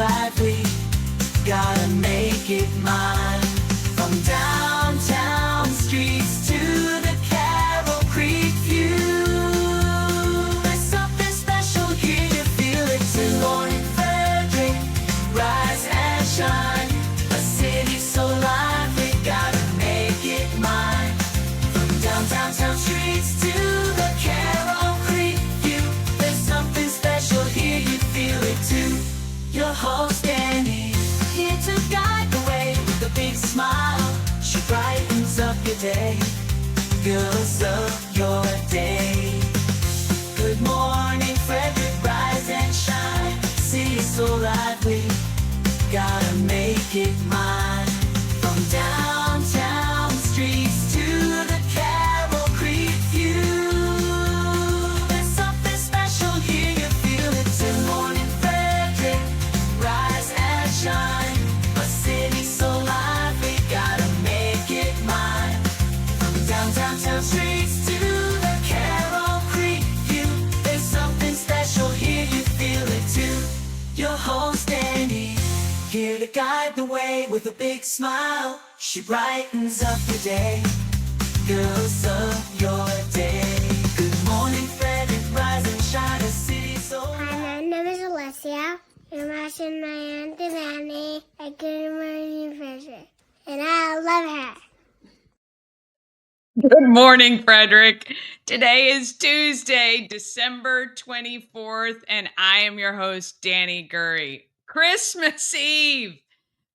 lively, gotta make it mine. From downtown streets to the Carroll Creek view, there's something special here, you feel it too. Good morning Frederick, rise and shine. A city so lively, gotta make it mine. From downtown streets to the Carroll Creek view, there's something special here, you feel it too. Your host Danny, here to guide the way with a big smile. She brightens up your day, fills up your day. Good morning Frederick, rise and shine. City so lively, gotta make it mine. From downtown streets to the Carroll Creek view, there's something special here, you feel it too. Good morning Frederick, rise and shine. A city so lively, gotta make it mine. From downtown streets to the Carroll Creek view, there's something special here, you feel it too. Your host Annie, here to guide the way with a big smile. She brightens up your day, fills up your day. Good morning Frederick, rise and shine. A city so Hi, my name is Alessia. I'm watching my Aunt Annie at Good Morning Frederick, and I love her. Good morning, Frederick. Today is Tuesday, December 24th, and I am your host, Danny Gurry. Christmas Eve!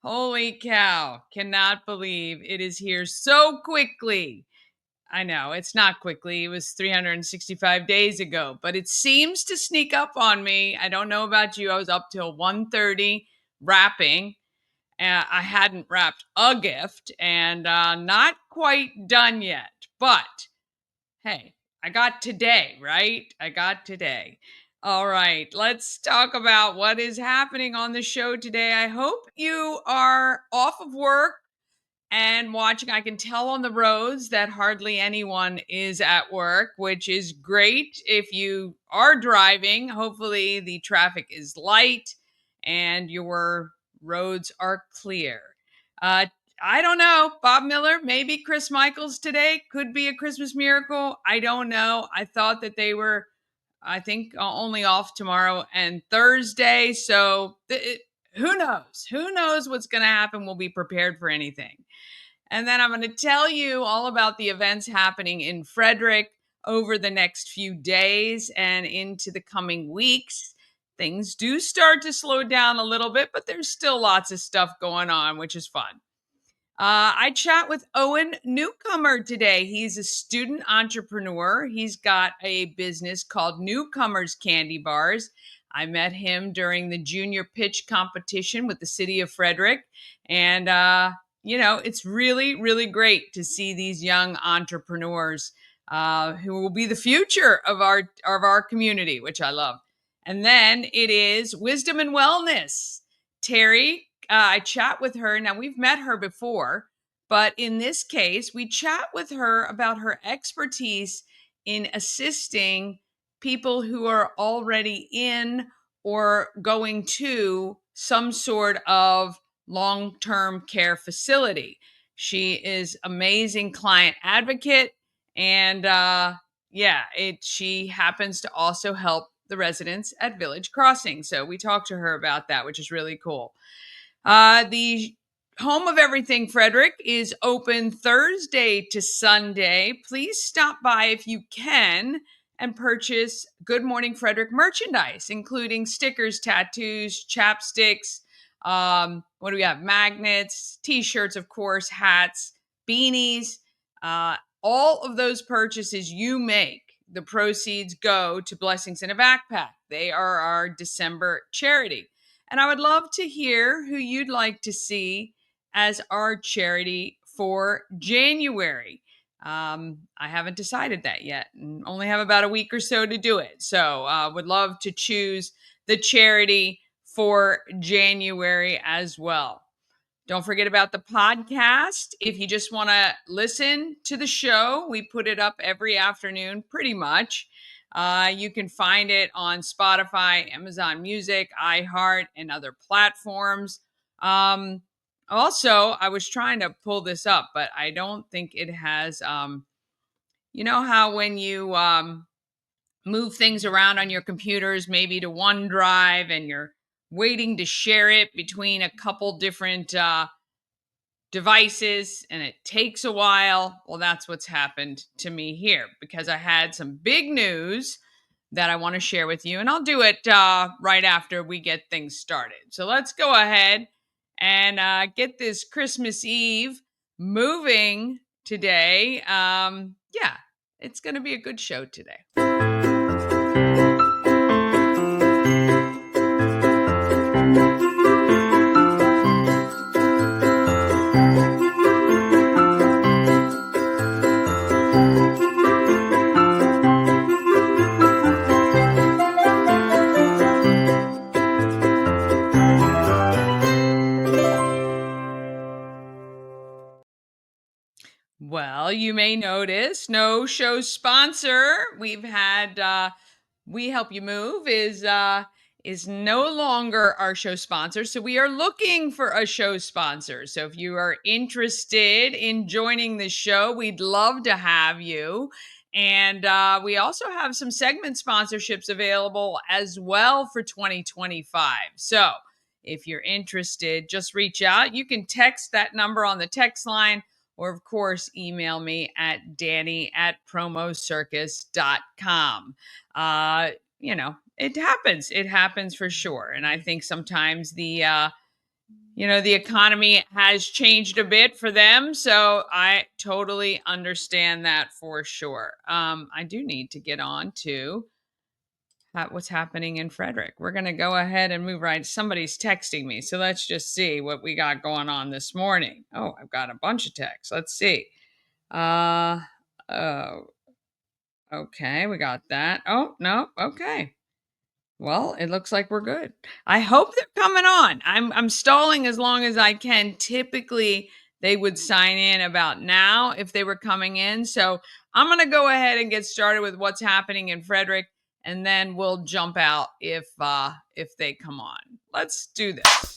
Holy cow. Cannot believe it is here so quickly. I know, it's not quickly. It was 365 days ago, but it seems to sneak up on me. I don't know about you. I was up till 1:30 wrapping. I hadn't wrapped a gift and not quite done yet. But hey, I got today, right? I got today. All right, let's talk about what is happening on the show today. I hope you are off of work and watching. I can tell on the roads that hardly anyone is at work, which is great. If you are driving, hopefully the traffic is light and your roads are clear. Uh, I don't know. Bob Miller, maybe Chris Michaels today could be a Christmas miracle. I don't know. I thought that they were, I think, only off tomorrow and Thursday. So who knows? Who knows what's going to happen? We'll be prepared for anything. And then I'm going to tell you all about the events happening in Frederick over the next few days and into the coming weeks. Things do start to slow down a little bit, but there's still lots of stuff going on, which is fun. I chat with Owen Newcomer today. He's a student entrepreneur. He's got a business called Newcomer's Candy Bars. I met him during the junior pitch competition with the city of Frederick. And, it's really, really great to see these young entrepreneurs who will be the future of our community, which I love. And then it is Wisdom and Wellness. Terri, I chat with her. Now, we've met her before, but in this case, we chat with her about her expertise in assisting people who are already in or going to some sort of long-term care facility. She is amazing client advocate, and she happens to also help the residents at Village Crossing. So we talked to her about that, which is really cool. The Home of Everything Frederick is open Thursday to Sunday. Please stop by if you can and purchase Good Morning Frederick merchandise, including stickers, tattoos, chapsticks. What do we have? Magnets, t-shirts, of course, hats, beanies. All of those purchases you make, the proceeds go to Blessings in a Backpack. They are our December charity. And I would love to hear who you'd like to see as our charity for January. I haven't decided that yet and only have about a week or so to do it. So would love to choose the charity for January as well. Don't forget about the podcast. If you just want to listen to the show, we put it up every afternoon pretty much. You can find it on Spotify, Amazon Music, iHeart, and other platforms. Also, I was trying to pull this up, but I don't think it has. You know how when you move things around on your computers, maybe to OneDrive, and you're waiting to share it between a couple different devices and it takes a while. Well, that's what's happened to me here because I had some big news that I want to share with you, and I'll do it right after we get things started. So let's go ahead and get this Christmas Eve moving today. Yeah, it's going to be a good show today. Well, you may notice no show sponsor. We've had We Help You Move is no longer our show sponsor. So we are looking for a show sponsor. So if you are interested in joining the show, we'd love to have you. And we also have some segment sponsorships available as well for 2025. So if you're interested, just reach out. You can text that number on the text line, or of course, email me at danny@promocircus.com. You know, it happens. It happens for sure. And I think sometimes the economy has changed a bit for them. So I totally understand that for sure. I do need to get on to what's happening in Frederick. We're going to go ahead and move right. Somebody's texting me. So let's just see what we got going on this morning. Oh, I've got a bunch of texts. Let's see. Oh, okay. We got that. Oh, no. Okay. Well, it looks like we're good. I hope they're coming on. I'm stalling as long as I can. Typically, they would sign in about now if they were coming in. So I'm going to go ahead and get started with what's happening in Frederick, and then we'll jump out if they come on. Let's do this.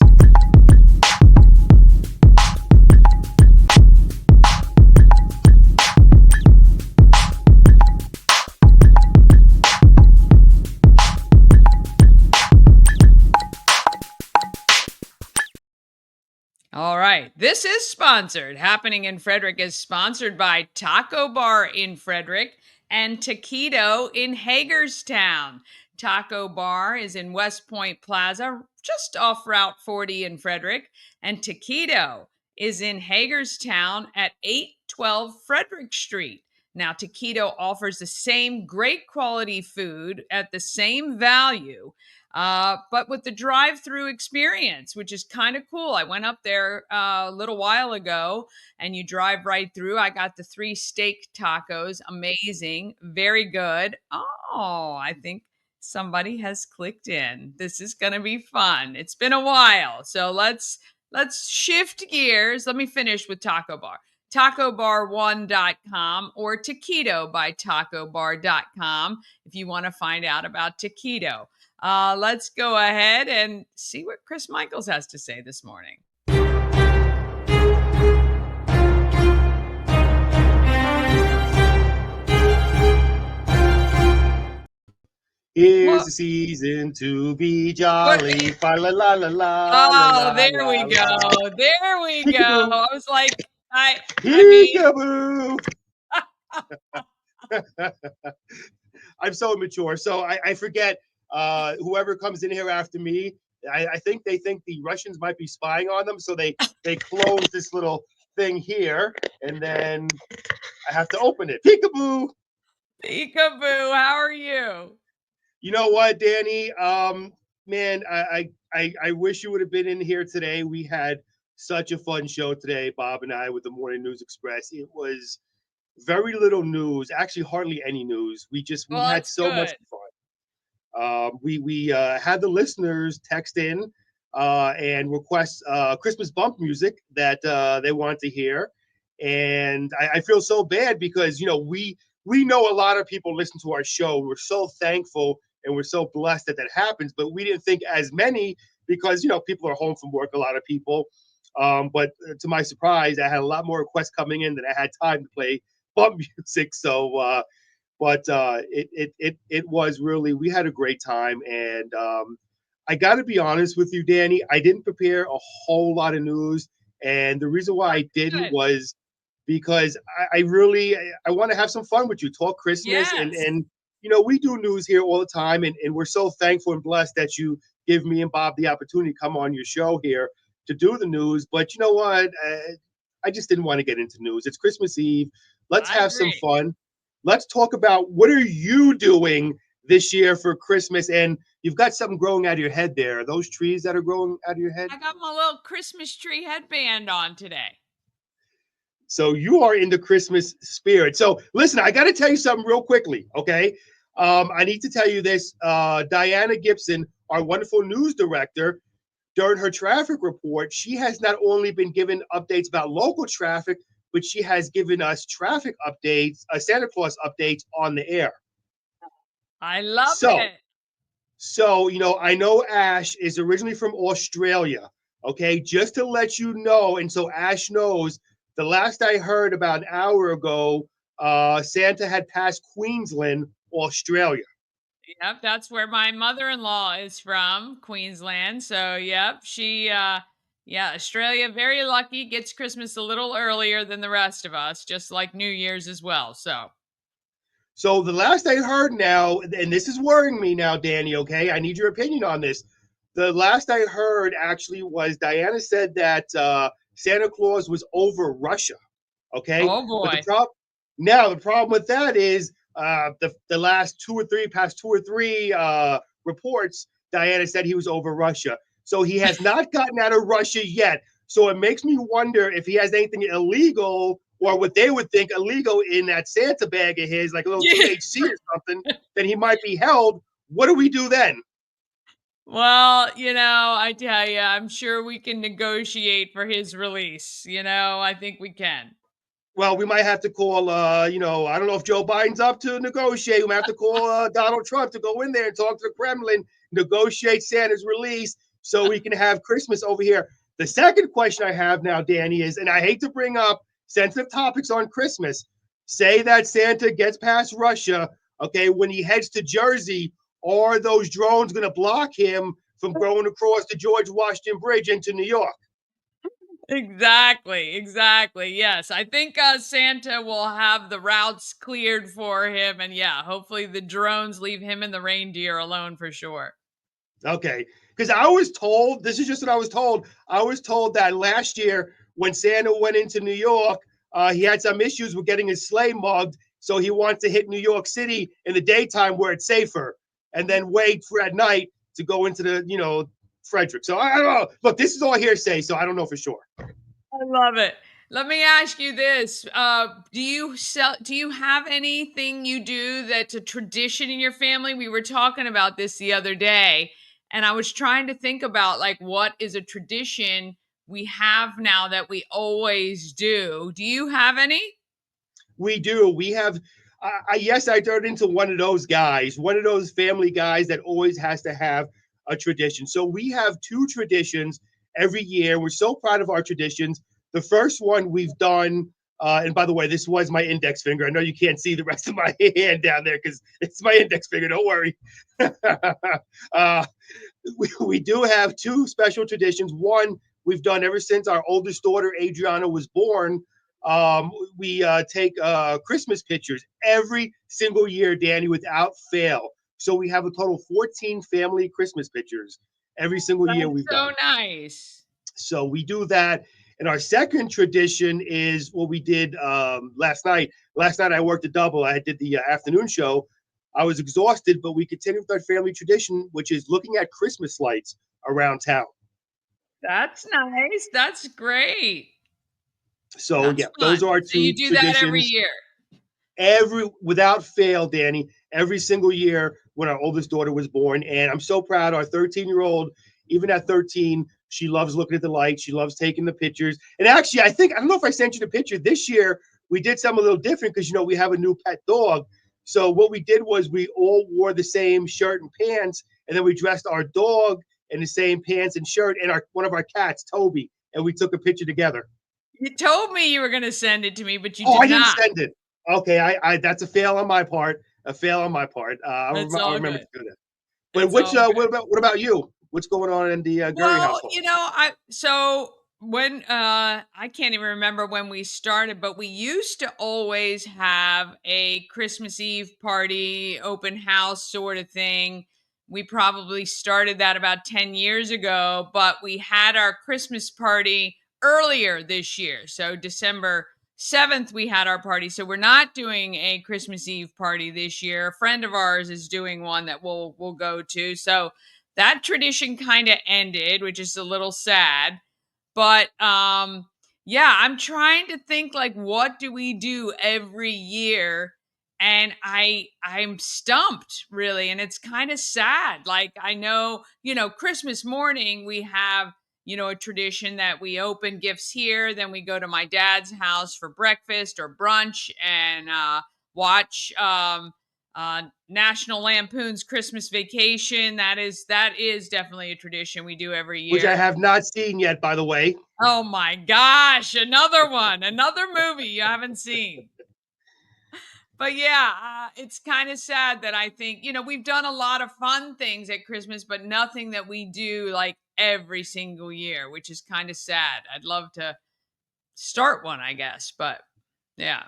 All right. This is sponsored. Happening in Frederick is sponsored by Taco Bar in Frederick and Taquito in Hagerstown. Taco Bar is in West Point Plaza, just off Route 40 in Frederick, and Taquito is in Hagerstown at 812 Frederick Street. Now, Taquito offers the same great quality food at the same value, but with the drive-through experience, which is kind of cool. I went up there a little while ago, and you drive right through. I got the 3 steak tacos. Amazing. Very good. Oh, I think somebody has clicked in. This is going to be fun. It's been a while. So let's shift gears. Let me finish with Taco Bar. TacoBar1.com or Taquito by TacoBar.com if you want to find out about Taquito. Let's go ahead and see what Chris Michaels has to say this morning. Here's the season to be jolly. Fa la la la la. Oh, there we go. There we go. Peekaboo. I was like, I Peekaboo. I'm so immature. So I forget whoever comes in here after me. I think they think the Russians might be spying on them. So they close this little thing here. And then I have to open it. Peekaboo. Peekaboo. How are you? You know what, Danny? Man, I wish you would have been in here today. We had such a fun show today, Bob and I, with the Morning News Express. It was very little news, actually hardly any news. We had so much fun. We had the listeners text in and request Christmas bump music that they want to hear, and I feel so bad because we we know a lot of people listen to our show. We're so thankful and we're so blessed that that happens, but we didn't think as many because, people are home from work, a lot of people. But to my surprise, I had a lot more requests coming in than I had time to play bump music. It was really, we had a great time. And I got to be honest with you, Danny, I didn't prepare a whole lot of news. And the reason why I didn't Good. was because I really, I want to have some fun with you, talk Christmas. Yes. We do news here all the time. And we're so thankful and blessed that you give me and Bob the opportunity to come on your show here to do the news. But you know what? I just didn't want to get into news. It's Christmas Eve. Let's I have some agree. fun. Let's talk about what are you doing this year for Christmas? And you've got something growing out of your head there. Are those trees that are growing out of your head? I got my little Christmas tree headband on today. So you are in the Christmas spirit. So listen, I got to tell you something real quickly, okay? I need to tell you this. Diana Gibson, our wonderful news director, during her traffic report, she has not only been given updates about local traffic, but she has given us traffic updates, Santa Claus updates on the air. I love So, it. I know Ash is originally from Australia, okay? Just to let you know, and so Ash knows, the last I heard about an hour ago, Santa had passed Queensland, Australia. Yep, that's where my mother-in-law is from, Queensland. So, yep, she yeah, Australia very lucky, gets Christmas a little earlier than the rest of us, just like New Year's as well. So the last I heard now, and this is worrying me now, Danny, okay? I need your opinion on this. The last I heard actually was Diana said that Santa Claus was over Russia, okay? Oh But boy. the problem with that is the last past two or three reports, Diana said he was over Russia. So he has not gotten out of Russia yet. So it makes me wonder if he has anything illegal or what they would think illegal in that Santa bag of his, like a little Yeah. THC or something, then he might be held. What do we do then? Well, I tell you, I'm sure we can negotiate for his release. I think we can. Well, we might have to call, I don't know if Joe Biden's up to negotiate. We might have to call Donald Trump to go in there and talk to the Kremlin, negotiate Santa's release so we can have Christmas over here. The second question I have now, Danny, is, and I hate to bring up sensitive topics on Christmas, say that Santa gets past Russia, okay, when he heads to Jersey, are those drones going to block him from going across the George Washington Bridge into New York? Exactly, exactly. Yes, I think Santa will have the routes cleared for him, and yeah, hopefully the drones leave him and the reindeer alone for sure. Okay. Because I was told, this is just what I was told. I was told that last year when Santa went into New York, he had some issues with getting his sleigh mugged. So he wants to hit New York City in the daytime where it's safer and then wait for at night to go into Frederick. So I don't know. Look, this is all hearsay, so I don't know for sure. I love it. Let me ask you this: Do you have anything you do that's a tradition in your family? We were talking about this the other day, and I was trying to think about like what is a tradition we have now that we always do. Do you have any? We do. We have. Yes, I turned into one of those guys, one of those family guys that always has to have a tradition. So we have two traditions every year. We're so proud of our traditions. The first one we've done, and by the way, this was my index finger. I know you can't see the rest of my hand down there because it's my index finger. Don't worry. uh, we do have two special traditions. One we've done ever since our oldest daughter Adriana was born. We take Christmas pictures every single year, Danny, without fail. So we have a total of 14 family Christmas pictures every single year That's we've so done. nice. So we do that. And our second tradition is what we did last night. Last night I worked a double. I did the afternoon show. I was exhausted, but we continued with our family tradition, which is looking at Christmas lights around town. That's nice. That's great. So That's yeah, those fun. are our So you two do that every traditions. year. Every without fail, Danny, every single year when our oldest daughter was born. And I'm so proud. Our 13-year-old, even at 13, she loves looking at the lights. She loves taking the pictures. And actually, I don't know if I sent you the picture this year. we did something a little different because we have a new pet dog. So what we did was we all wore the same shirt and pants, and then we dressed our dog in the same pants and shirt, and our one of our cats, Toby, and we took a picture together. You told me you were going to send it to me, but you Oh, did I didn't not. send it. Okay, I that's a fail on my part. A fail on my part. It's I'll all remember good. to do that. But It's all good. what about you? What's going on in the Gurry Well, household? I so when I can't even remember when we started, but we used to always have a Christmas Eve party, open house sort of thing. We probably started that about 10 years ago, but we had our Christmas party earlier this year. So December 7th we had our party. So we're not doing a Christmas Eve party this year. A friend of ours is doing one that we'll go to. So that tradition kind of ended, which is a little sad. But yeah, I'm trying to think like what do we do every year? And I'm stumped really, and it's kind of sad. Like I know, Christmas morning we have, a tradition that we open gifts here, then we go to my dad's house for breakfast or brunch and watch National Lampoon's Christmas Vacation. That is definitely a tradition we do every Which I year. have not seen yet, by the way. Oh my gosh, another one, another movie you haven't seen. But yeah, it's kind of sad that I think, we've done a lot of fun things at Christmas, but nothing that we do like every single year, which is kind of sad. I'd love to start one, I guess, but yeah.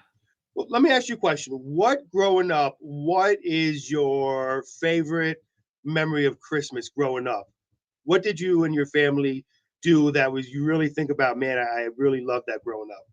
Well, let me ask you a question. What growing up, what is your favorite memory of Christmas growing up? What did you and your family do that was you really think about, man, I really loved that growing up?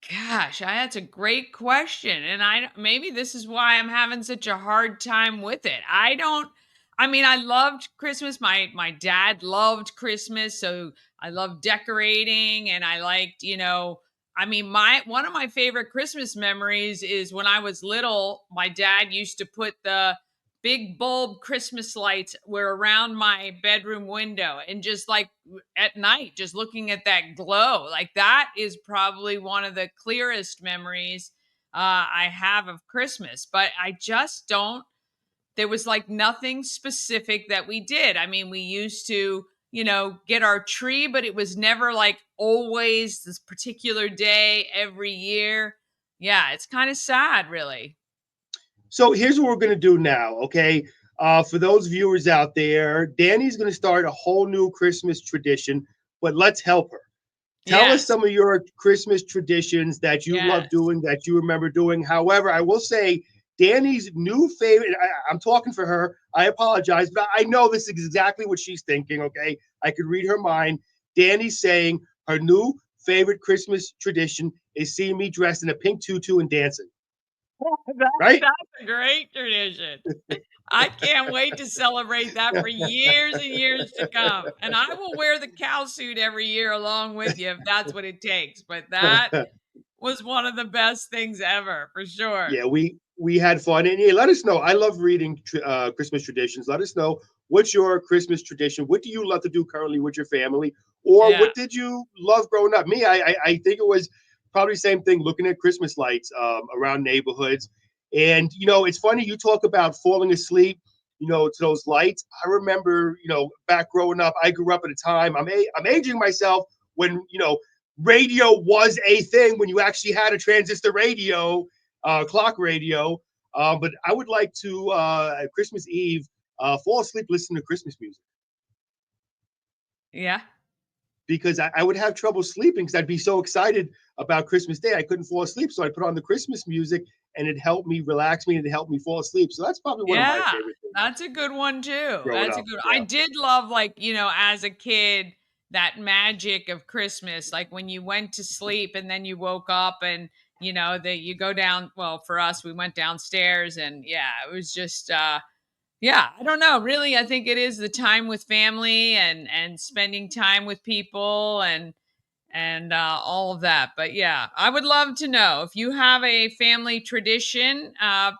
Gosh, that's a great question. And maybe this is why I'm having such a hard time with it. I mean, I loved Christmas. My dad loved Christmas, so I loved decorating and I liked, I mean, my one of my favorite Christmas memories is when I was little, my dad used to put the big bulb Christmas lights were around my bedroom window and just like at night, just looking at that glow. Like that is probably one of the clearest memories I have of Christmas. But I just don't, there was like nothing specific that we did. I mean, we used to, get our tree, but it was never like always this particular day every year. Yeah, it's kind of sad, really. So here's what we're going to do now, okay? For those viewers out there, Danny's going to start a whole new Christmas tradition, but let's help her. Tell us Yes. some of your Christmas traditions that you love Yes. doing, that you remember doing. However, I will say Danny's new favorite, I'm talking for her. I apologize, but I know this is exactly what she's thinking, okay? I could read her mind. Danny's saying her new favorite Christmas tradition is seeing me dressed in a pink tutu and dancing, right? That's a great tradition. I can't wait to celebrate that for years and years to come. And I will wear the cow suit every year along with you if that's what it takes. But that was one of the best things ever, for sure. Yeah, we had fun, and yeah, let us know. I love reading Christmas traditions. Let us know what's your Christmas tradition. What do you love to do currently with your family, or Yeah. what did you love growing up? Me, I think it was probably the same thing. Looking at Christmas lights around neighborhoods, and it's funny you talk about falling asleep. To those lights. I remember, back growing up. I grew up at a time. I'm aging myself when radio was a thing. When you actually had a transistor radio clock radio. But I would like to at Christmas Eve fall asleep listening to Christmas music Yeah. because I would have trouble sleeping because I'd be so excited about Christmas Day I couldn't fall asleep. So I put on the Christmas music and it helped me relax me and it helped me fall asleep. So that's probably one of my Yeah. favorite things That's a good one too. growing That's a up. good I Yeah. did love like, as a kid, that magic of Christmas, like when you went to sleep and then you woke up and that you go down, well, for us, we went downstairs and yeah, it was just yeah, I don't know. Really, I think it is the time with family and spending time with people and all of that. But yeah, I would love to know if you have a family tradition.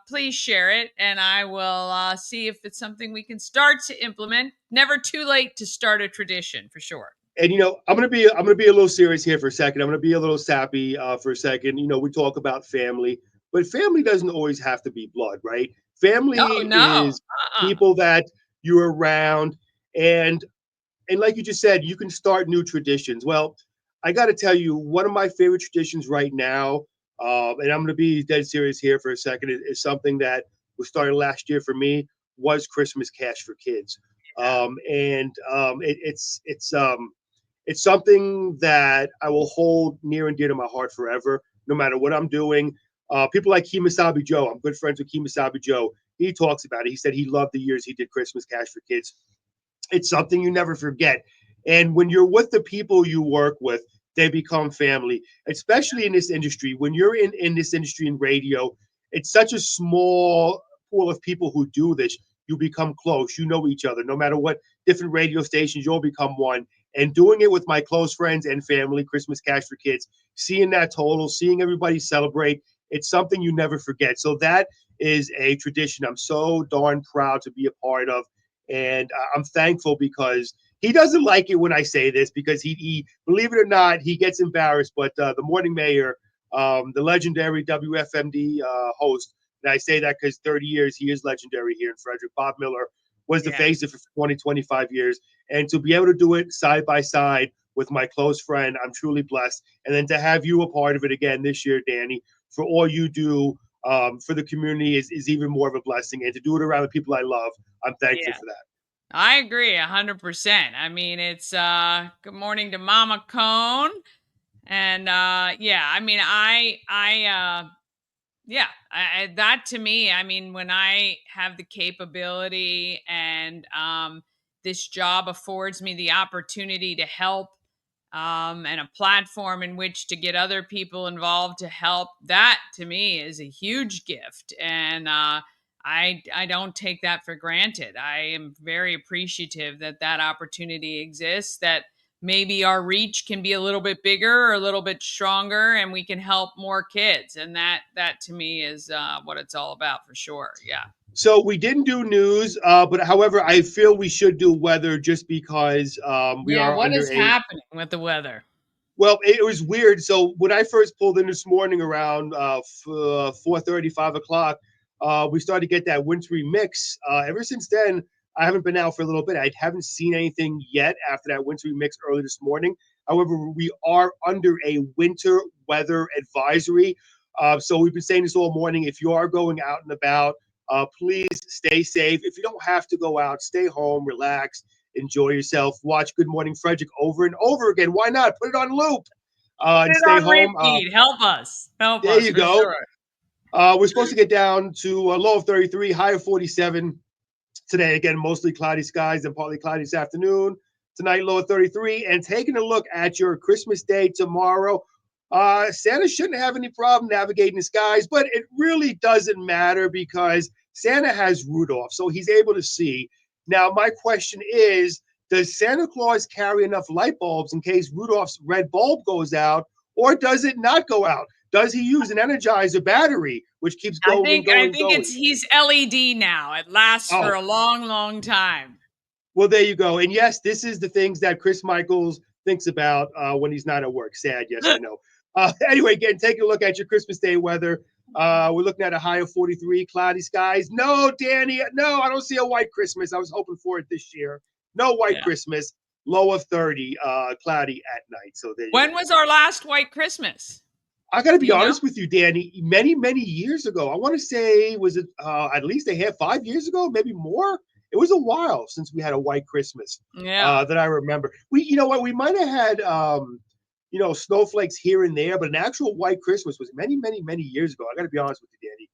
Please share it, and I will see if it's something we can start to implement. Never too late to start a tradition, for sure. And I'm gonna be a little serious here for a second. I'm gonna be a little sappy for a second. We talk about family, but family doesn't always have to be blood, right? Oh, Family no. is people that you're around, and like you just said, you can start new traditions. Well, I got to tell you, one of my favorite traditions right now, and I'm going to be dead serious here for a second, is something that was started last year for me, was Christmas cash for kids. And it's something that I will hold near and dear to my heart forever, no matter what I'm doing. People like Kimasabi Joe, I'm good friends with Kimasabi Joe. He talks about it. He said he loved the years he did Christmas cash for kids. It's something you never forget. And when you're with the people you work with, they become family, especially in this industry. When you're in this industry in radio, it's such a small pool of people who do this. You become close. You know each other. No matter what different radio stations, you'll become one. And doing it with my close friends and family, Christmas Cash for Kids, seeing that total, seeing everybody celebrate, it's something you never forget. So that is a tradition I'm so darn proud to be a part of, and I'm thankful because he doesn't like it when I say this because he believe it or not, he gets embarrassed. But the morning mayor, the legendary WFMD host, and I say that because 30 years he is legendary here in Frederick. Bob Miller was the Yeah. face of it for 20, 25 years. And to be able to do it side by side with my close friend, I'm truly blessed. And then to have you a part of it again this year, Danny, for all you do for the community is even more of a blessing. And to do it around the people I love, I'm thankful Yeah. for that. I agree 100%. I mean, it's good morning to Mama Cone. And yeah, I mean, yeah, that to me, I mean, when I have the capability and this job affords me the opportunity to help and a platform in which to get other people involved to help, that to me is a huge gift. And I don't take that for granted. I am very appreciative that that opportunity exists, that maybe our reach can be a little bit bigger or a little bit stronger and we can help more kids, and that to me is what it's all about for sure. Yeah. So we didn't do news, but however, I feel we should do weather just because we Yeah, are what under is a. happening with the weather? Well, it was weird. So when I first pulled in this morning around 4:30, 5 o'clock, we started to get that wintry mix. Ever since then, I haven't been out for a little bit. I haven't seen anything yet after that wintry mix early this morning. However, we are under a winter weather advisory. So we've been saying this all morning. If you are going out and about, please stay safe. If you don't have to go out, stay home, relax, enjoy yourself, watch Good Morning Frederick over and over again. Why not? Put it on loop Put and it stay on home. repeat. Help There us you for go. sure. We're supposed to get down to a low of 33, high of 47 today. Again, mostly cloudy skies and partly cloudy this afternoon. Tonight, low of 33. And taking a look at your Christmas Day tomorrow, Santa shouldn't have any problem navigating the skies, but it really doesn't matter because Santa has Rudolph, so he's able to see. Now, my question is, does Santa Claus carry enough light bulbs in case Rudolph's red bulb goes out, or does it not go out? Does he use an Energizer battery, which keeps going and I going and think going? it's he's LED now. It lasts for Oh, a long, long time. well, there you go. And yes, this is the things that Chris Michaels thinks about when he's not at work. Sad, yes, I know. Anyway, again, take a look at your Christmas Day weather. We're looking at a high of 43, cloudy skies. No, Danny, no, I don't see a white Christmas. I was hoping for it this year. No white Yeah. Christmas. Low of 30, cloudy at night. So there you When go. was our last white Christmas? I got to Do be you know? honest with you, Danny. Many, many years ago, I want to say, was it at least a half 5 years ago, maybe more? It was a while since we had a white Christmas Yeah. that I remember. You know what? We might have had, snowflakes here and there, but an actual white Christmas was many, many, many years ago. I got to be honest with you, Danny.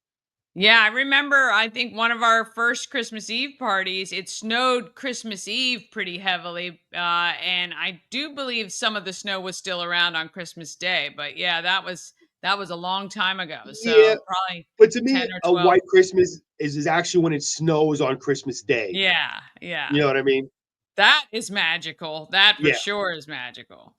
Yeah, I remember, I think one of our first Christmas Eve parties, it snowed Christmas Eve pretty heavily. And I do believe some of the snow was still around on Christmas Day. But yeah, that was a long time ago. Yeah, So probably but to me, 10 or a 12. white Christmas is actually when it snows on Christmas Day. Yeah, yeah. You know what I mean? That is magical. That for Yeah. sure is magical.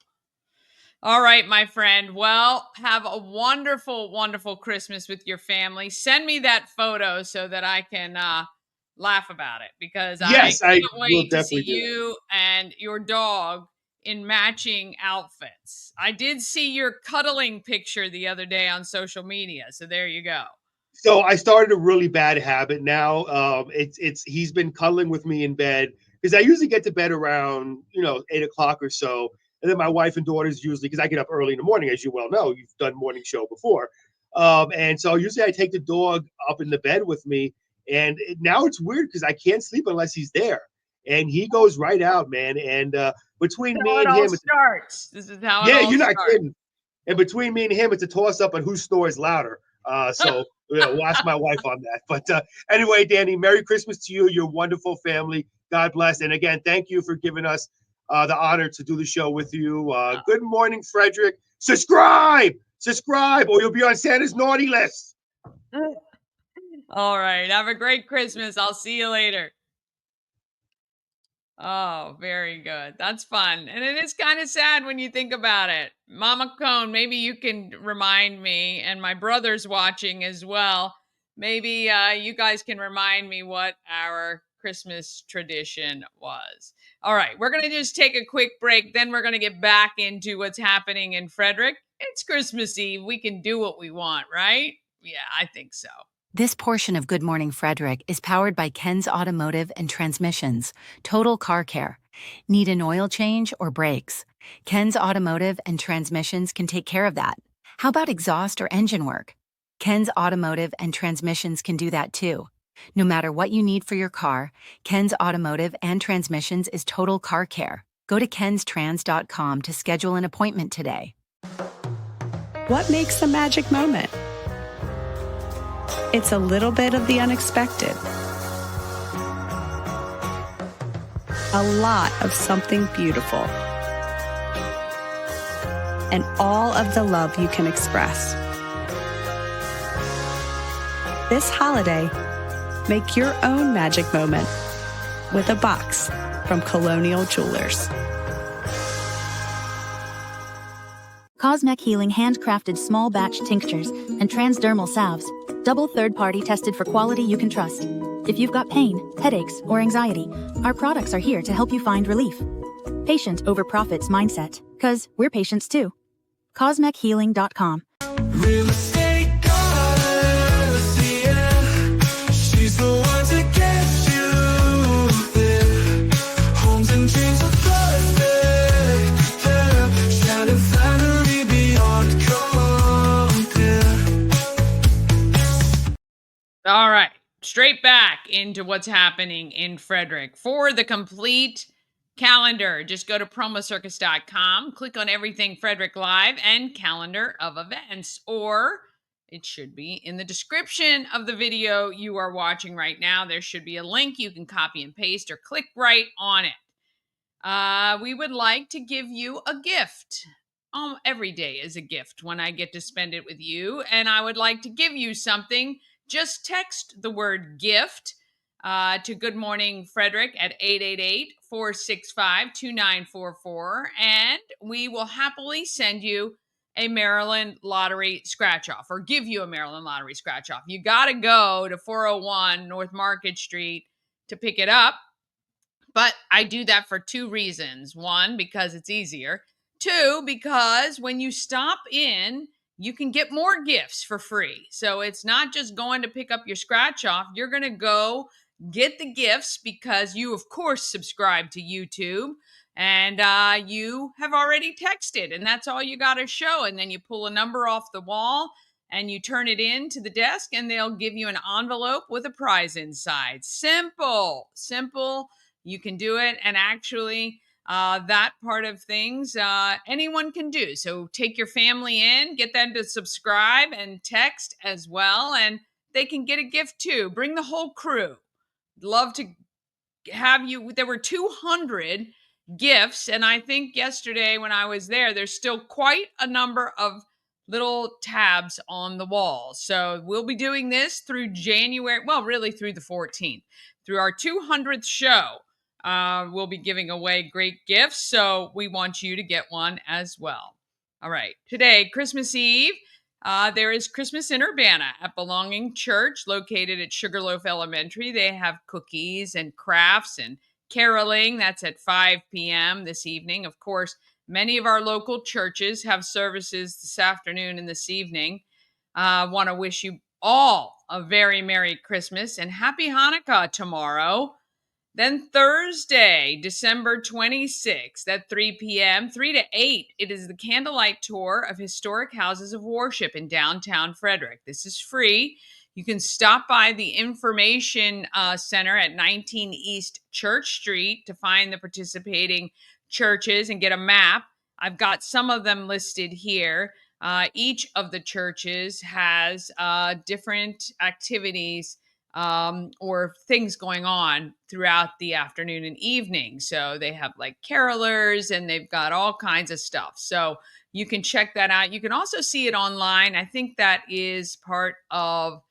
All right, my friend. Well, have a wonderful, wonderful Christmas with your family. Send me that photo so that I can laugh about it, because I Yes, I can't will wait to see definitely do that. you and your dog in matching outfits. I did see your cuddling picture the other day on social media. So there you go. So I started a really bad habit now. It's he's been cuddling with me in bed because I usually get to bed around 8 o'clock or so, and then my wife and daughters usually, because I get up early in the morning, as you well know, you've done morning show before, and so usually I take the dog up in the bed with me, and now it's weird because I can't sleep unless he's there, and he goes right out, man, and between How me it and all him, starts. This is how it yeah, all you're not starts. kidding. And between me and him, it's a toss up on who snores louder. So we'll ask my wife on that. But anyway, Danny, Merry Christmas to you, your wonderful family. God bless. And again, thank you for giving us the honor to do the show with you. Good morning, Frederick. Subscribe, or you'll be on Santa's naughty list. All right. Have a great Christmas. I'll see you later. Oh, very good. That's fun. And it is kind of sad when you think about it. Mama Cone, maybe you can remind me, and my brother's watching as well. Maybe you guys can remind me what our Christmas tradition was. All right, we're going to just take a quick break. Then we're going to get back into what's happening in Frederick. It's Christmas Eve. We can do what we want, right? Yeah, I think so. This portion of Good Morning Frederick is powered by Ken's Automotive and Transmissions, Total Car Care. Need an oil change or brakes? Ken's Automotive and Transmissions can take care of that. How about exhaust or engine work? Ken's Automotive and Transmissions can do that too. No matter what you need for your car, Ken's Automotive and Transmissions is Total Car Care. Go to kenstrans.com to schedule an appointment today. What makes a magic moment? It's a little bit of the unexpected. A lot of something beautiful. And all of the love you can express. This holiday, make your own magic moment with a box from Colonial Jewelers. Cosmec Healing handcrafted small batch tinctures and transdermal salves. Double third-party tested for quality you can trust. If you've got pain, headaches, or anxiety, our products are here to help you find relief. Patient over profits mindset, 'cause we're patients too. CosmecHealing.com. Real estate goddess, yeah. She's the one to get you there. Homes and dreams are perfect. Yeah. Shining flattery beyond compare. All right, straight back into what's happening in Frederick. For the complete calendar, just go to promocircus.com, click on Everything Frederick Live and calendar of events, or it should be in the description of the video you are watching right now. There should be a link you can copy and paste or click right on it. We would like to give you a gift. Every day is a gift when I get to spend it with you, and I would like to give you something. Just text the word gift to Good Morning Frederick at 888-465-2944, and we will happily send you a Maryland Lottery scratch-off, or give you a Maryland Lottery scratch-off. You got to go to 401 North Market Street to pick it up, but I do that for two reasons. One, because it's easier. Two, because when you stop in, you can get more gifts for free. So it's not just going to pick up your scratch off. You're going to go get the gifts because you, of course, subscribe to YouTube, and you have already texted, and that's all you got to show. And then you pull a number off the wall and you turn it in to the desk, and they'll give you an envelope with a prize inside. Simple. You can do it. And actually, that part of things anyone can do. So take your family in, get them to subscribe and text as well, and they can get a gift too. Bring the whole crew. Love to have you. There were 200 gifts, and I think yesterday when I was there, there's still quite a number of little tabs on the wall. So we'll be doing this through January, well, really through the 14th, through our 200th show. We'll be giving away great gifts, so we want you to get one as well. All right, today, Christmas Eve, there is Christmas in Urbana at Belonging Church, located at Sugarloaf Elementary. They have cookies and crafts and caroling. That's at 5 p.m. this evening. Of course, many of our local churches have services this afternoon and this evening. I want to wish you all a very Merry Christmas and Happy Hanukkah tomorrow. Then Thursday, December 26th at 3 p.m., 3 to 8, it is the candlelight tour of historic houses of worship in downtown Frederick. This is free. You can stop by the Information Center at 19 East Church Street to find the participating churches and get a map. I've got some of them listed here. Each of the churches has different activities or things going on throughout the afternoon and evening. So they have like carolers and they've got all kinds of stuff. So you can check that out. You can also see it online. I think that is part of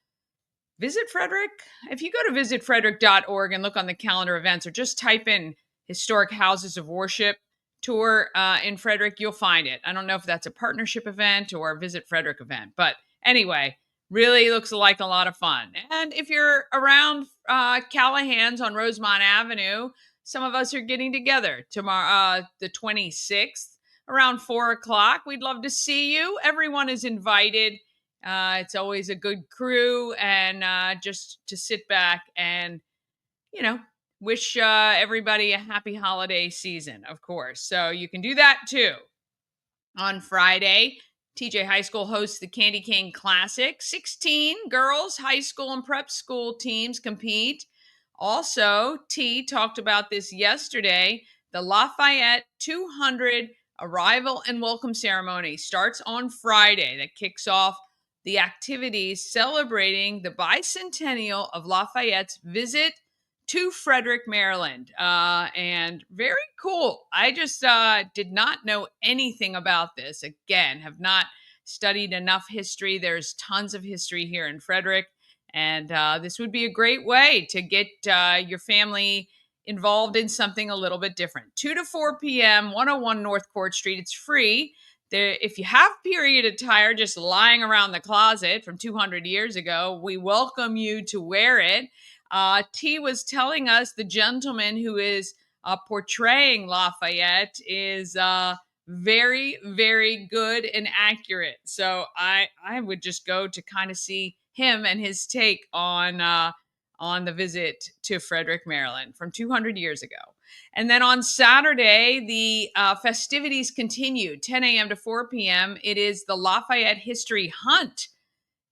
Visit Frederick. If you go to visitfrederick.org and look on the calendar events or just type in Historic Houses of Worship Tour in Frederick, you'll find it. I don't know if that's a partnership event or a Visit Frederick event, but anyway, really looks like a lot of fun. And if you're around Callahan's on Rosemont Avenue, some of us are getting together tomorrow, the 26th, around 4 o'clock. We'd love to see you. Everyone is invited. It's always a good crew, and just to sit back and, wish everybody a happy holiday season, of course. So you can do that too. On Friday, TJ High School hosts the Candy Cane Classic. 16 girls, high school and prep school teams compete. Also, T talked about this yesterday. The Lafayette 200 Arrival and Welcome Ceremony starts on Friday. That kicks off the activities celebrating the bicentennial of Lafayette's visit to Frederick, Maryland. And very cool. I just did not know anything about this. Again, have not studied enough history. There's tons of history here in Frederick. And this would be a great way to get your family involved in something a little bit different. 2 to 4 p.m., 101 North Court Street. It's free. If you have period attire just lying around the closet from 200 years ago, we welcome you to wear it. T was telling us the gentleman who is portraying Lafayette is very, very good and accurate. So I would just go to kind of see him and his take on the visit to Frederick, Maryland from 200 years ago. And then on Saturday, the festivities continue, 10 a.m. to 4 p.m. It is the Lafayette History Hunt.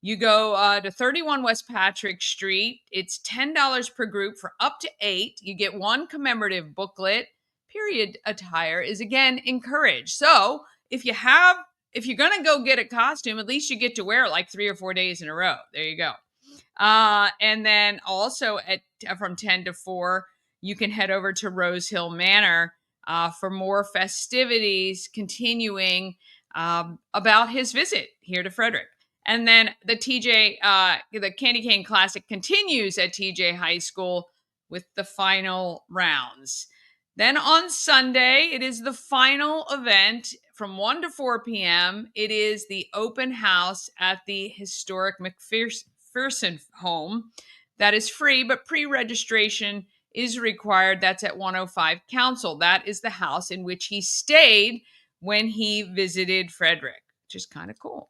You go to 31 West Patrick Street. It's $10 per group for up to 8. You get one commemorative booklet. Period attire is again encouraged. So if you're going to go get a costume, at least you get to wear it like 3 or 4 days in a row. There you go. And then also from 10 to 4, you can head over to Rose Hill Manor for more festivities continuing about his visit here to Frederick. And then the Candy Cane Classic continues at TJ High School with the final rounds. Then on Sunday, it is the final event from 1 to 4 p.m. It is the open house at the historic McPherson home. That is free, but pre-registration is required. That's at 105 Council. That is the house in which he stayed when he visited Frederick, which is kind of cool.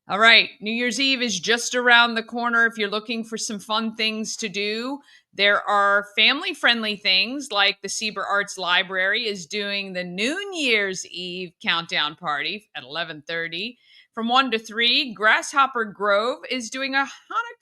All right, New Year's Eve is just around the corner. If you're looking for some fun things to do, there are family-friendly things like the Sieber Arts Library is doing the New Year's Eve countdown party at 11:30. From 1 to 3, Grasshopper Grove is doing a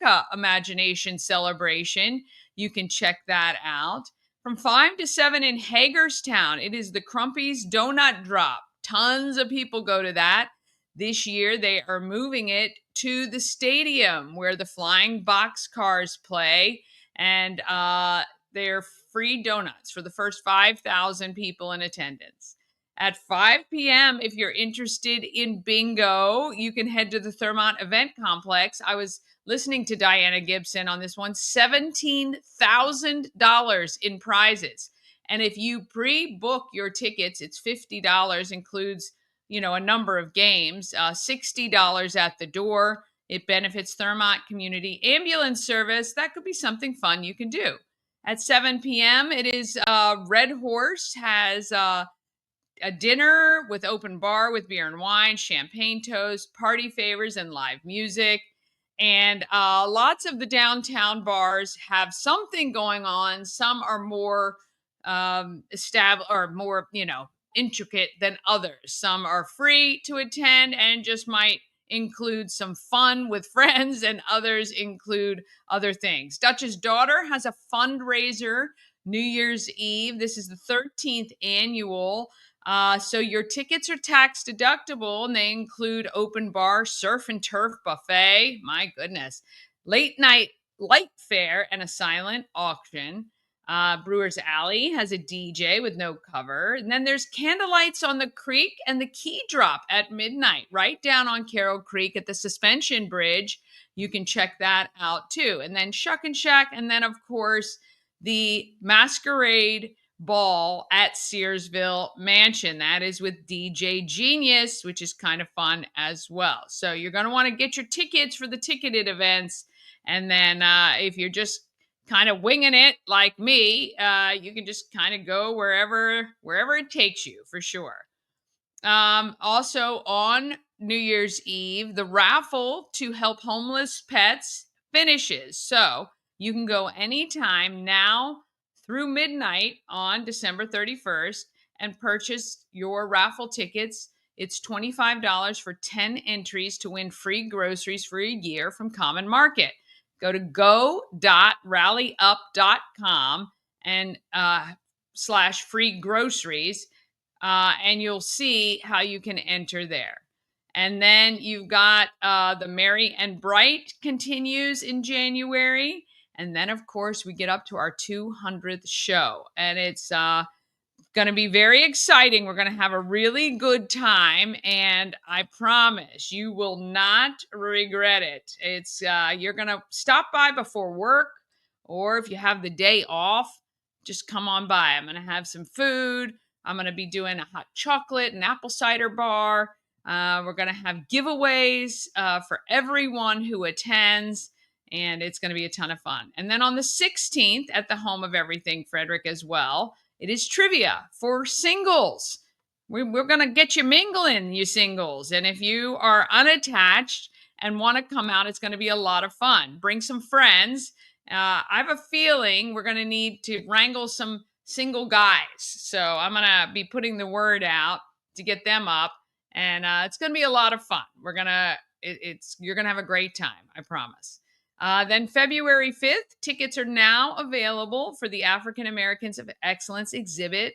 Hanukkah Imagination celebration. You can check that out. From 5 to 7 in Hagerstown, it is the Crumpy's Donut Drop. Tons of people go to that. This year, they are moving it to the stadium where the Flying Boxcars play, and they're free donuts for the first 5,000 people in attendance. At 5 p.m., if you're interested in bingo, you can head to the Thermont Event Complex. I was listening to Diana Gibson on this one, $17,000 in prizes. And if you pre-book your tickets, it's $50, includes a number of games, $60 at the door. It benefits Thermont Community Ambulance Service. That could be something fun you can do. At 7 p.m., it is Red Horse has a dinner with open bar with beer and wine, champagne toast, party favors, and live music. And lots of the downtown bars have something going on. Some are more established or more, intricate than others. Some are free to attend and just might include some fun with friends, and others include other things. Dutch's Daughter has a fundraiser New Year's Eve. This is the 13th annual. So your tickets are tax deductible, and they include open bar, surf and turf buffet. My goodness. Late night light fair and a silent auction. Brewer's Alley has a DJ with no cover. And then there's Candlelights on the Creek and the Key Drop at midnight, right down on Carroll Creek at the Suspension Bridge. You can check that out too. And then Shuck and Shack. And then, of course, the Masquerade Ball at Searsville Mansion. That is with DJ Genius, which is kind of fun as well. So you're going to want to get your tickets for the ticketed events. And then if you're just kind of winging it like me, you can just kind of go wherever it takes you, for sure. Also on New Year's Eve, the raffle to help homeless pets finishes. So you can go anytime now through midnight on December 31st and purchase your raffle tickets. It's $25 for 10 entries to win free groceries for a year from Common Market. Go to go.rallyup.com and /free groceries, and you'll see how you can enter there. And then you've got the Merry and Bright continues in January. And then, of course, we get up to our 200th show. And it's going to be very exciting. We're going to have a really good time, and I promise you will not regret it. It's you're going to stop by before work, or if you have the day off, just come on by. I'm going to have some food. I'm going to be doing a hot chocolate and apple cider bar. We're going to have giveaways for everyone who attends, and it's going to be a ton of fun. And then on the 16th at the Home of Everything Frederick as well, it is trivia for singles. We're going to get you mingling, you singles. And if you are unattached and want to come out, it's going to be a lot of fun. Bring some friends. I have a feeling we're going to need to wrangle some single guys. So I'm going to be putting the word out to get them up. And it's going to be a lot of fun. You're going to have a great time, I promise. Then February 5th, tickets are now available for the African Americans of Excellence exhibit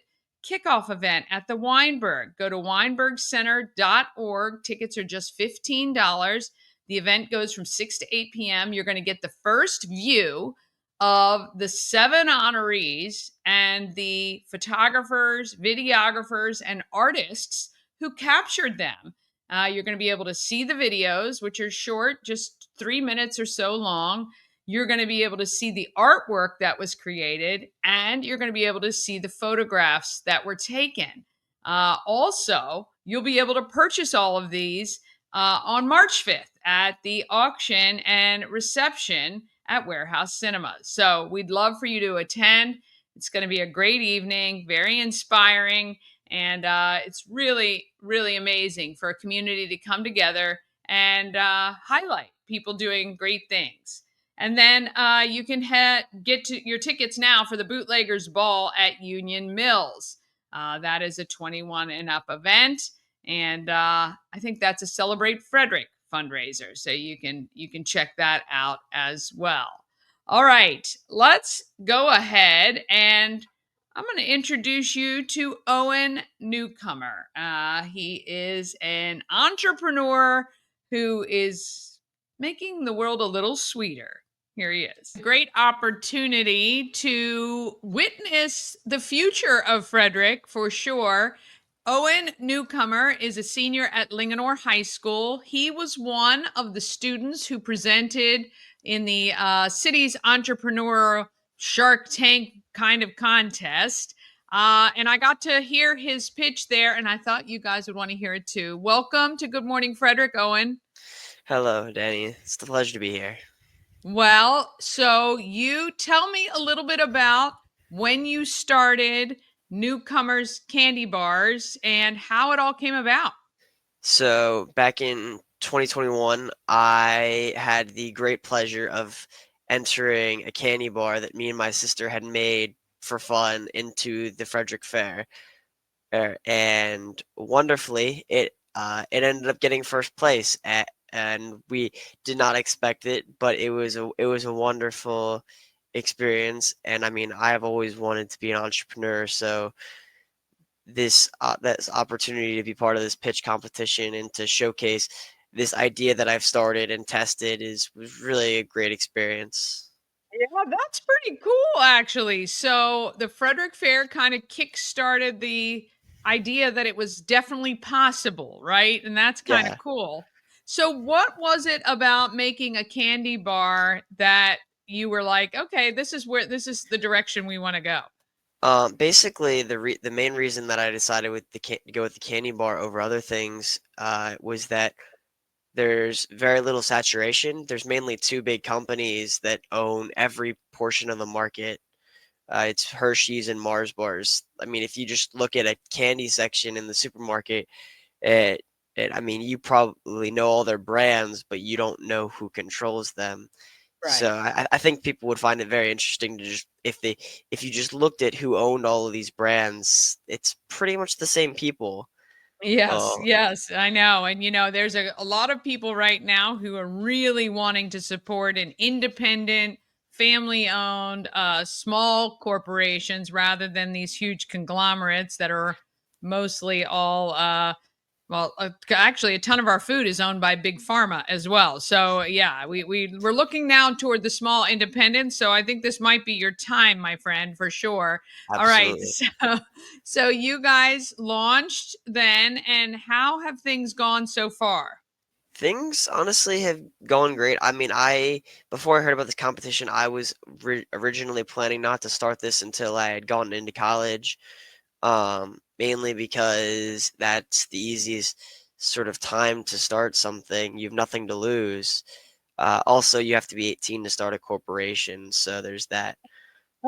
kickoff event at the Weinberg. Go to weinbergcenter.org. Tickets are just $15. The event goes from 6 to 8 p.m. You're going to get the first view of the 7 honorees and the photographers, videographers, and artists who captured them. You're going to be able to see the videos, which are short, just 3 minutes or so long. You're going to be able to see the artwork that was created, and you're going to be able to see the photographs that were taken. Also, you'll be able to purchase all of these on March 5th at the auction and reception at Warehouse Cinemas. So we'd love for you to attend. It's going to be a great evening, very inspiring. And it's really, really amazing for a community to come together and highlight people doing great things. And then you can get to your tickets now for the Bootleggers Ball at Union Mills. That is a 21 and up event. And I think that's a Celebrate Frederick fundraiser. So you can check that out as well. All right, let's go ahead and I'm going to introduce you to Owen Newcomer. He is an entrepreneur who is making the world a little sweeter. Here he is. Great opportunity to witness the future of Frederick, for sure. Owen Newcomer is a senior at Linganore High School. He was one of the students who presented in the city's entrepreneur Shark Tank kind of contest. And I got to hear his pitch there, and I thought you guys would want to hear it too. Welcome to Good Morning Frederick, Owen. Hello, Danny. It's a pleasure to be here. Well, so you tell me a little bit about when you started Newcomers Candy Bars and how it all came about. So back in 2021, I had the great pleasure of entering a candy bar that me and my sister had made for fun into the Frederick Fair. And wonderfully, it ended up getting first place and we did not expect it, but it was a wonderful experience. And I mean, I have always wanted to be an entrepreneur, so this opportunity to be part of this pitch competition and to showcase this idea that I've started and tested is was really a great experience. Yeah, that's pretty cool, actually. So the Frederick Fair kind of kick-started the idea that it was definitely possible, right? And that's kind of Yeah. cool. So, what was it about making a candy bar that you were like, okay, this is the direction we want to go? Basically, the main reason that I decided to go with the candy bar over other things was that there's very little saturation. There's mainly two big companies that own every portion of the market. It's Hershey's and Mars bars. I mean, if you just look at a candy section in the supermarket, it, I mean, you probably know all their brands, but you don't know who controls them. So Right. I think people would find it very interesting to just if you just looked at who owned all of these brands, it's pretty much the same people. Yes, Uh, yes, I know. And there's a lot of people right now who are really wanting to support an independent, family owned, small corporations rather than these huge conglomerates that are mostly all actually, a ton of our food is owned by big pharma as well. So yeah, we're looking now toward the small independents. So I think this might be your time, my friend, for sure. All right, Absolutely. so you guys launched then, and how have things gone so far? Things honestly have gone great. I mean, I before I heard about this competition, I was originally planning not to start this until I had gone into college. Mainly because that's the easiest sort of time to start something. You have nothing to lose. Also, you have to be 18 to start a corporation, so there's that.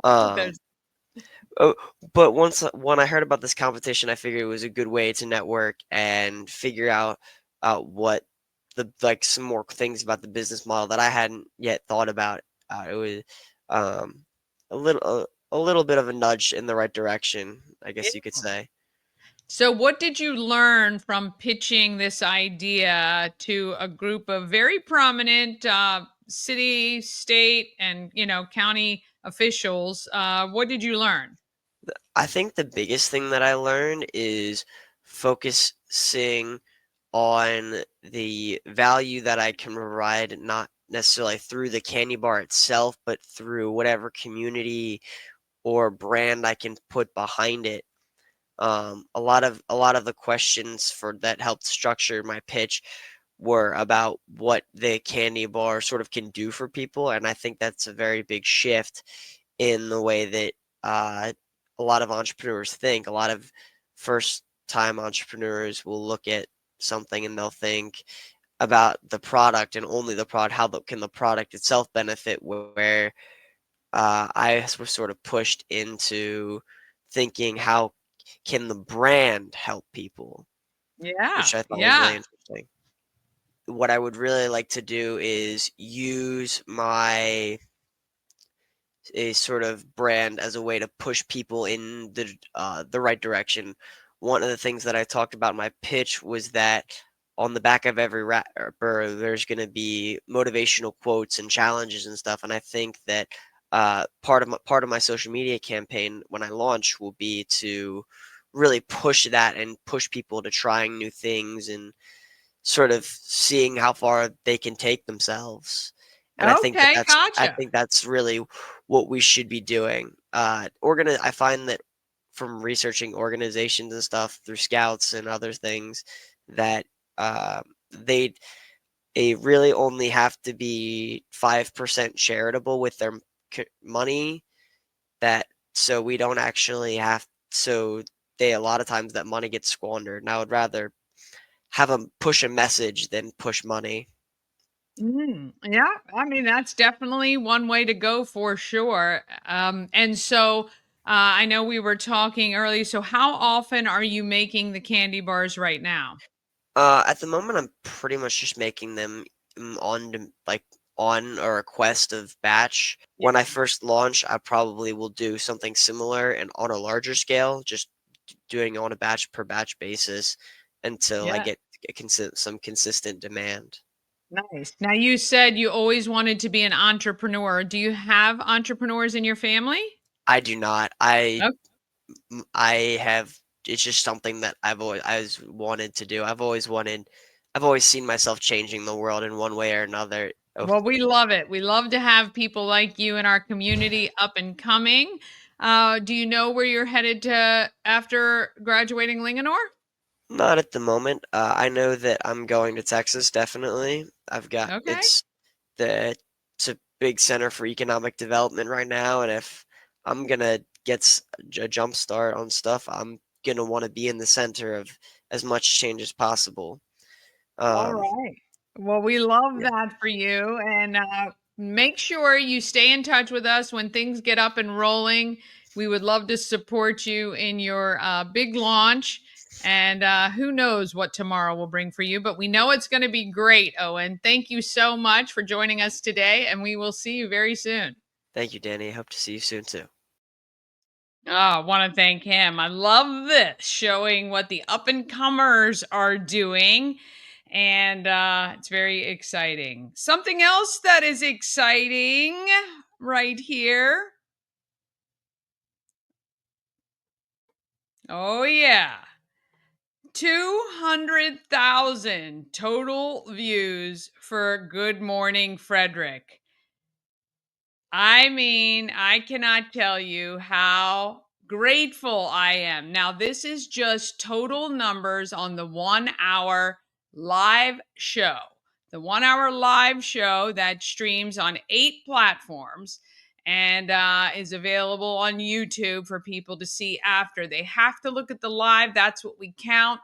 Um, There's oh, but when I heard about this competition, I figured it was a good way to network and figure out what like some more things about the business model that I hadn't yet thought about. It was um, a little bit of a nudge in the right direction, I guess you could say. So, what did you learn from pitching this idea to a group of very prominent city, state, and county officials? What did you learn? I think the biggest thing that I learned is focusing on the value that I can provide, not necessarily through the candy bar itself, but through whatever community or brand I can put behind it. A lot of the questions for that helped structure my pitch were about what the candy bar sort of can do for people, and I think that's a very big shift in the way that uh, a lot of entrepreneurs think. A lot of first time entrepreneurs will look at something and they'll think about the product and only the product. Can the product itself benefit? Where I was sort of pushed into thinking how can the brand help people, Yeah, which I thought was really yeah. interesting. What I would really like to do is use my a sort of brand as a way to push people in the right direction. One of the things that I talked about in my pitch was that on the back of every rapper, there's going to be motivational quotes and challenges and stuff. And I think that part of my social media campaign when I launch will be to really push that and push people to trying new things and sort of seeing how far they can take themselves. And Okay, I gotcha. think that's really what we should be doing. I find that from researching organizations and stuff through scouts and other things that uh, they they really only have to be 5% charitable with their money. That so we don't actually have so they a lot of times that money gets squandered. And I would rather have them push a message than push money. Yeah, I mean, that's definitely one way to go for sure. And so I know we were talking earlier. So, how often are you making the candy bars right now? At the moment, I'm pretty much just making them on a request of batch. When I first launch, I probably will do something similar and on a larger scale, just doing on a batch per batch basis until I Yeah, get some consistent demand. nice. Now, you said you always wanted to be an entrepreneur. Do you have entrepreneurs in your family? I do not. I Oh, I have. It's just something that I always wanted to do. I've always seen myself changing the world in one way or another. Oh, well, we love it. We love to have people like you in our community up and coming. Do you know where you're headed to after graduating Linganore? not at the moment. I know that I'm going to Texas, definitely. I've got Okay. it's a big center for economic development right now, and if I'm gonna a jump start on stuff, I'm gonna want to be in the center of as much change as possible. All Um, right. Well, we love yeah, that for you. And make sure you stay in touch with us when things get up and rolling. We would love to support you in your big launch. And who knows what tomorrow will bring for you, but we know it's going to be great, Owen. Thank you so much for joining us today, and we will see you very soon. thank you, Danny. Hope to see you soon too. Oh, I want to thank him. I love this, showing what the up and comers are doing. And it's very exciting. Something else that is exciting right here. Oh, yeah. 200,000 total views for Good Morning Frederick. I mean, I cannot tell you how grateful I am. Now, this is just total numbers on the 1 hour live show. The 1 hour live show that streams on 8 platforms and is available on YouTube for people to see after. They have to look at the live, that's what we count.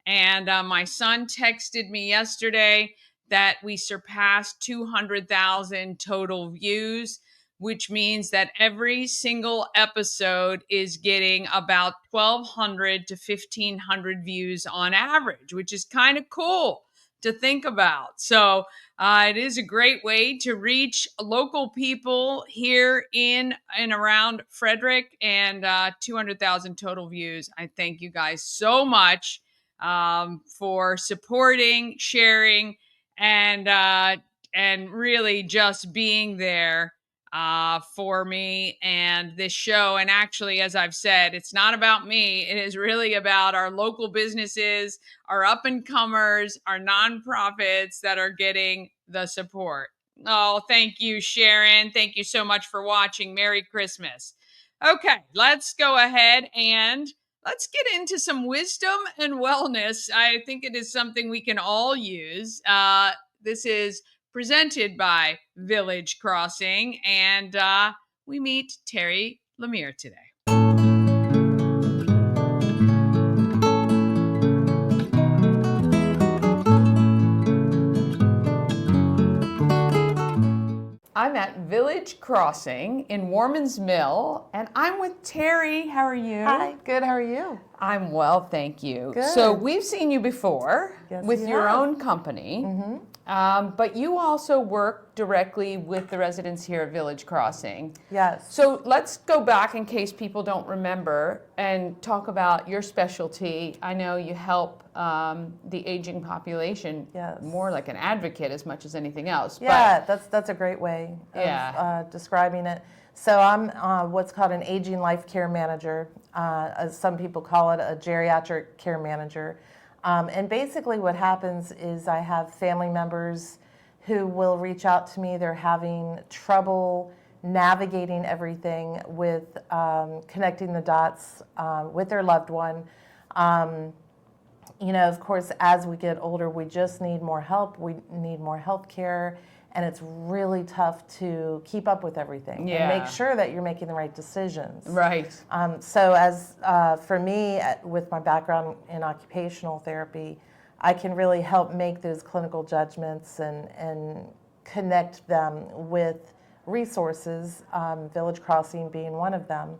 And my son texted me yesterday that we surpassed 200,000 total views, which means that every single episode is getting about 1,200 to 1,500 views on average, which is kind of cool to think about. So it is a great way to reach local people here in and around Frederick, and 200,000 total views. I thank you guys so much for supporting, sharing, and really just being there for me and this show. And actually, as I've said, it's not about me. It is really about our local businesses, our up and comers, our nonprofits that are getting the support. Oh, thank you, Sharon. Thank you so much for watching. Merry Christmas. Okay, let's go ahead and let's get into some wisdom and wellness. I think it is something we can all use. This is presented by Village Crossing, and we meet Terri Lemere today. I'm at Village Crossing in Warman's Mill, and I'm with Terri. How are you? Hi, good. How are you? I'm well, thank you. Good. So we've seen you before Yes, with we your have. own company, but you also work directly with the residents here at Village Crossing. Yes. So let's go back in case people don't remember and talk about your specialty. I know you help the aging population, Yes. more like an advocate as much as anything else. Yeah, that's a great way of Yeah. describing it. So I'm what's called an aging life care manager. As some people call it, a geriatric care manager. And basically what happens is I have family members who will reach out to me. They're having trouble navigating everything with connecting the dots with their loved one. You know, of course, as we get older, we just need more help. We need more health care. And it's really tough to keep up with everything and make sure that you're making the right decisions. Right. So as for me, with my background in occupational therapy, I can really help make those clinical judgments and connect them with resources, Village Crossing being one of them,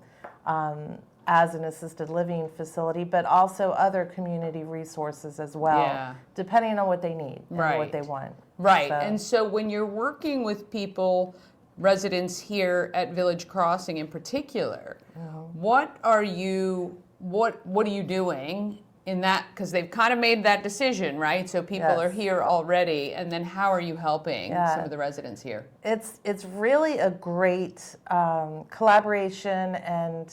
as an assisted living facility, but also other community resources as well, Yeah. depending on what they need and Right. what they want. Right. So- And so when you're working with people, residents here at Village Crossing in particular, what are you doing in that, because they've kind of made that decision, right? So people Yes. are here already, and then how are you helping Yeah. some of the residents here? It's really a great collaboration, and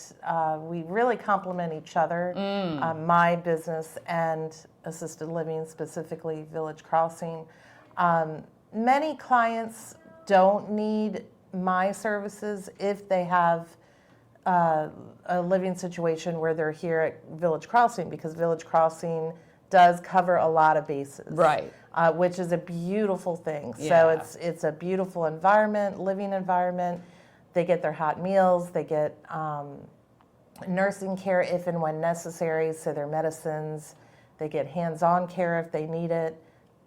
we really complement each other. My business and assisted living, specifically Village Crossing. Many clients don't need my services if they have a living situation where they're here at Village Crossing, because Village Crossing does cover a lot of bases. Right. Which is a beautiful thing. Yeah. So it's a beautiful environment, living environment. They get their hot meals, they get nursing care if and when necessary, so their medicines, they get hands-on care if they need it.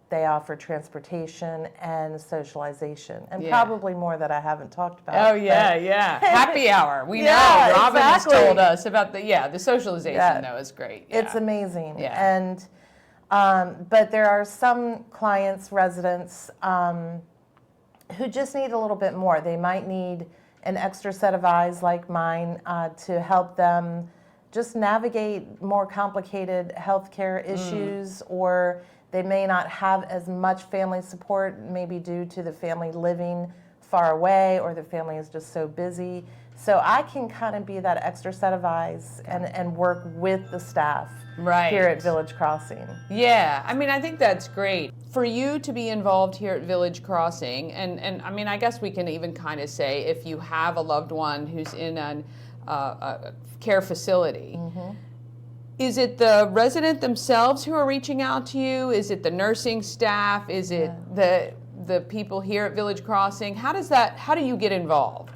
They offer transportation and socialization, and Yeah. probably more that I haven't talked about. Oh yeah, yeah. Happy hour. We Yeah, know. Robin exactly. has told us about the socialization Yeah. though is great. It's Yeah. amazing. Yeah. And but there are some clients, residents, who just need a little bit more. They might need an extra set of eyes like mine to help them just navigate more complicated healthcare issues, or they may not have as much family support, maybe due to the family living far away, or the family is just so busy. So I can kind of be that extra set of eyes and work with the staff Right. here at Village Crossing. Yeah, I mean, I think that's great. For you to be involved here at Village Crossing, and I mean, I guess we can even kind of say if you have a loved one who's in a care facility, is it the resident themselves who are reaching out to you? Is it the nursing staff? Is it the people here at Village Crossing? How do you get involved?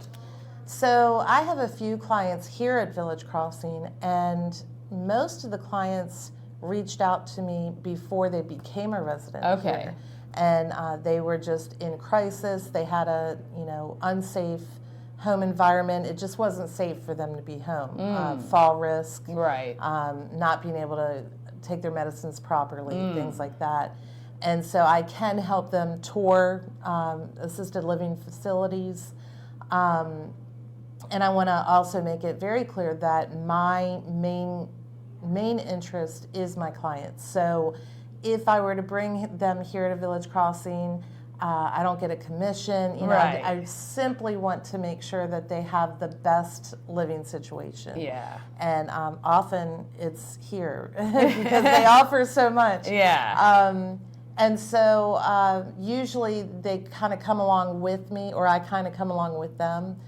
So I have a few clients here at Village Crossing, and most of the clients reached out to me before they became a resident Okay. here. And they were just in crisis. They had a unsafe home environment. It just wasn't safe for them to be home. Fall risk, Right. not being able to take their medicines properly, things like that. And so I can help them tour assisted living facilities. And I want to also make it very clear that my main interest is my clients. So if I were to bring them here to Village Crossing, I don't get a commission. Right. I simply want to make sure that they have the best living situation. Yeah. And often it's here because they offer so much. Yeah. And so usually they kind of come along with me, or I kind of come along with them.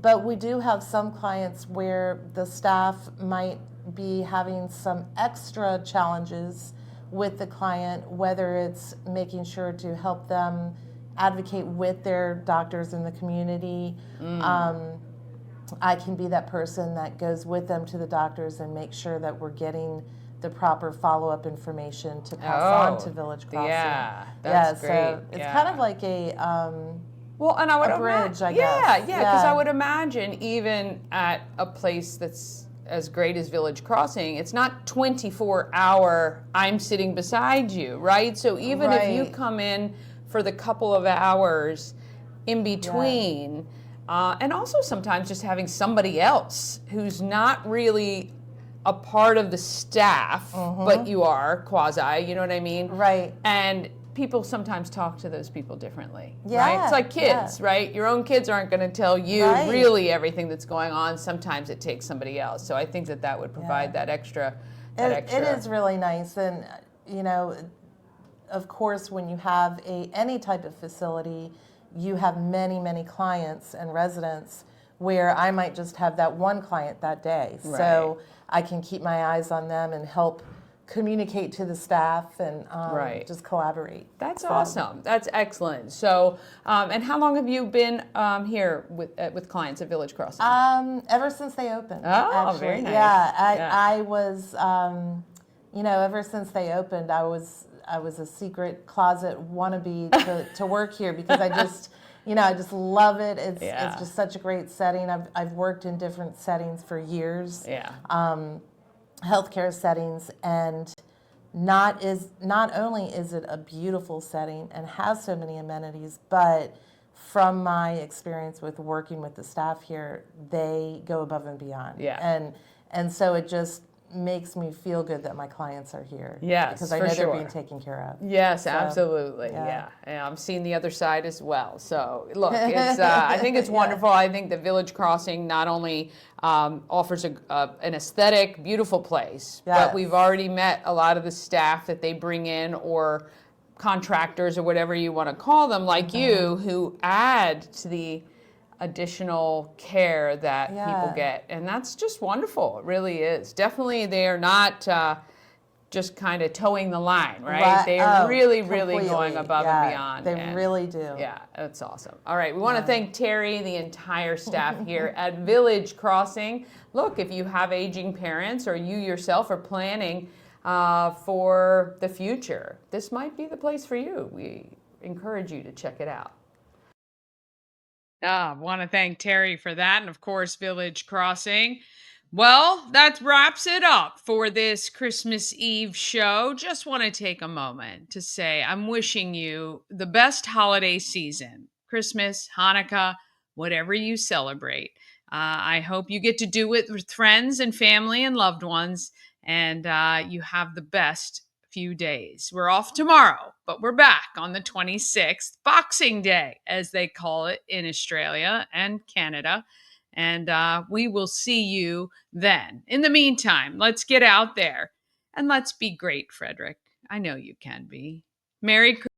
But we do have some clients where the staff might be having some extra challenges with the client, whether it's making sure to help them advocate with their doctors in the community. I can be that person that goes with them to the doctors and make sure that we're getting the proper follow-up information to pass on to Village Crossing. Yeah, that's So great. it's kind of like a Well, and I would a bridge, I Yeah, guess. yeah, because Yeah. I would imagine even at a place that's as great as Village Crossing, it's not 24-hour, I'm sitting beside you, right? So even if you Right. come in for the couple of hours in between, and also sometimes just having somebody else who's not really a part of the staff, but you are quasi, you know what I mean? Right. And people sometimes talk to those people differently, right? Yeah, It's like kids, right? Your own kids aren't going to tell you Right. really everything that's going on. Sometimes it takes somebody else. So I think that would provide that extra. It is really nice, and of course, when you have any type of facility, you have many clients and residents where I might just have that one client that day. So I can keep my eyes on them and help communicate to the staff and just collaborate. That's awesome. That's excellent. So, and how long have you been here with clients at Village Crossing? Ever since they opened. Oh, actually. very nice. Yeah, Yeah. I was, ever since they opened, I was I was a secret closet wannabe to work here because I just, I just love it. It's just such a great setting. I've worked in different settings for years. Yeah. Healthcare settings, and not only is it a beautiful setting and has so many amenities, but from my experience with working with the staff here, they go above and beyond. Yeah. And so it just makes me feel good that my clients are here. Yes, because I for know they're sure. being taken care of. Yes, So, absolutely. yeah. And I'm seeing the other side as well. So look, it's I think it's wonderful. I think the Village Crossing not only offers an aesthetic, beautiful place, but we've already met a lot of the staff that they bring in, or contractors, or whatever you want to call them, like you, who add to the additional care that people get. And that's just wonderful. It really is. Definitely they are not just kind of towing the line, right? They are really going above and beyond. They really do. Yeah, that's awesome. All right, we want to thank Terri, the entire staff here at Village Crossing. Look, if you have aging parents or you yourself are planning for the future, this might be the place for you. We encourage you to check it out. I want to thank Terri for that, and of course, Village Crossing. Well, that wraps it up for this Christmas Eve show. Just want to take a moment to say I'm wishing you the best holiday season, Christmas, Hanukkah, whatever you celebrate. I hope you get to do it with friends and family and loved ones, and you have the best few days. We're off tomorrow, but we're back on the 26th, Boxing Day, as they call it in Australia and Canada. And we will see you then. In the meantime, let's get out there and let's be great, Frederick. I know you can be. Merry Christmas.